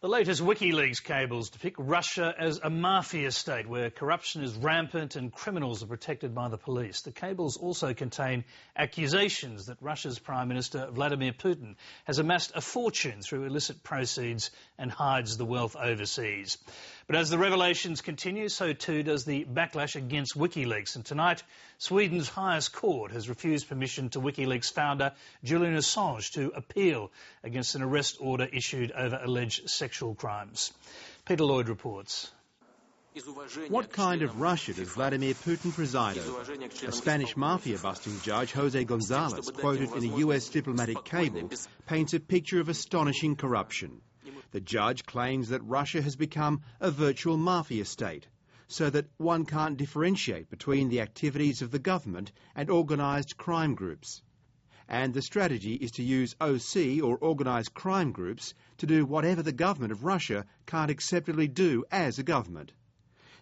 The latest WikiLeaks cables depict Russia as a mafia state where corruption is rampant and criminals are protected by the police. The cables also contain accusations that Russia's Prime Minister Vladimir Putin has amassed a fortune through illicit proceeds and hides the wealth overseas. But as the revelations continue, so too does the backlash against WikiLeaks. And tonight, Sweden's highest court has refused permission to WikiLeaks founder Julian Assange to appeal against an arrest order issued over alleged sexual crimes. Peter Lloyd reports. What kind of Russia does Vladimir Putin preside over? A Spanish mafia-busting judge, Jose Gonzalez, quoted in a US diplomatic cable, paints a picture of astonishing corruption. The judge claims that Russia has become a virtual mafia state, so that one can't differentiate between the activities of the government and organised crime groups. And the strategy is to use OC, or organised crime groups, to do whatever the government of Russia can't acceptably do as a government.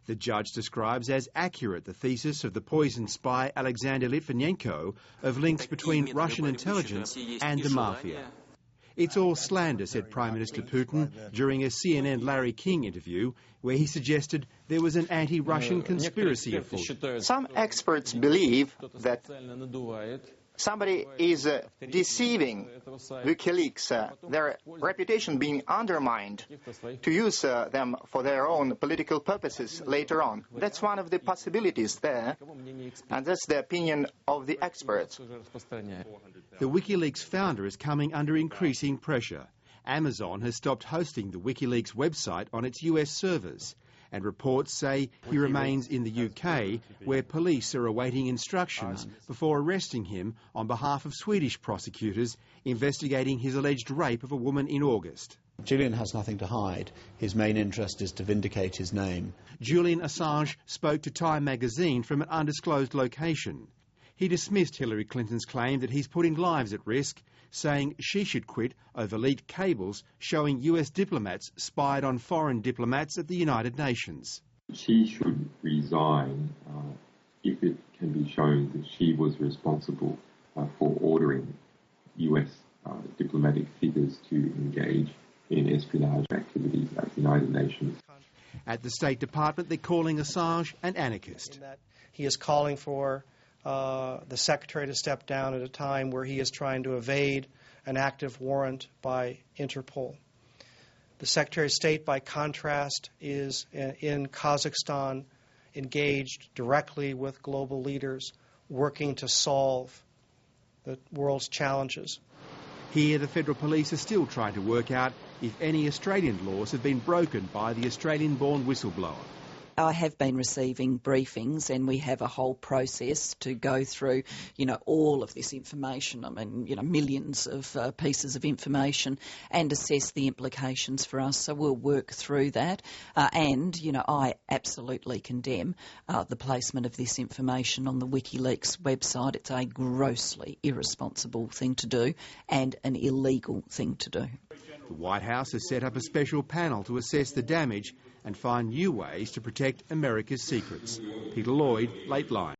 The judge describes as accurate the thesis of the poisoned spy Alexander Litvinenko of links between Russian intelligence and the mafia. It's all slander, said Prime Minister Putin during a CNN Larry King interview, where he suggested there was an anti-Russian conspiracy afoot. Some experts believe that somebody is deceiving WikiLeaks, their reputation being undermined, to use them for their own political purposes later on. That's one of the possibilities there, and that's the opinion of the experts. The WikiLeaks founder is coming under increasing pressure. Amazon has stopped hosting the WikiLeaks website on its US servers, and reports say he remains in the UK, where police are awaiting instructions before arresting him on behalf of Swedish prosecutors investigating his alleged rape of a woman in August. Julian has nothing to hide. His main interest is to vindicate his name. Julian Assange spoke to Time magazine from an undisclosed location. He dismissed Hillary Clinton's claim that he's putting lives at risk, saying she should quit over leaked cables showing US diplomats spied on foreign diplomats at the United Nations. She should resign if it can be shown that she was responsible for ordering US diplomatic figures to engage in espionage activities at the United Nations. At the State Department, they're calling Assange an anarchist. He is calling for the Secretary to step down at a time where he is trying to evade an active warrant by Interpol. The Secretary of State, by contrast, is in Kazakhstan engaged directly with global leaders working to solve the world's challenges. Here, the federal police are still trying to work out if any Australian laws have been broken by the Australian-born whistleblower. I have been receiving briefings, and we have a whole process to go through, all of this information. I mean, millions of pieces of information, and assess the implications for us. So we'll work through that. I absolutely condemn the placement of this information on the WikiLeaks website. It's a grossly irresponsible thing to do and an illegal thing to do. The White House has set up a special panel to assess the damage and find new ways to protect America's secrets. Peter Lloyd, Late Line.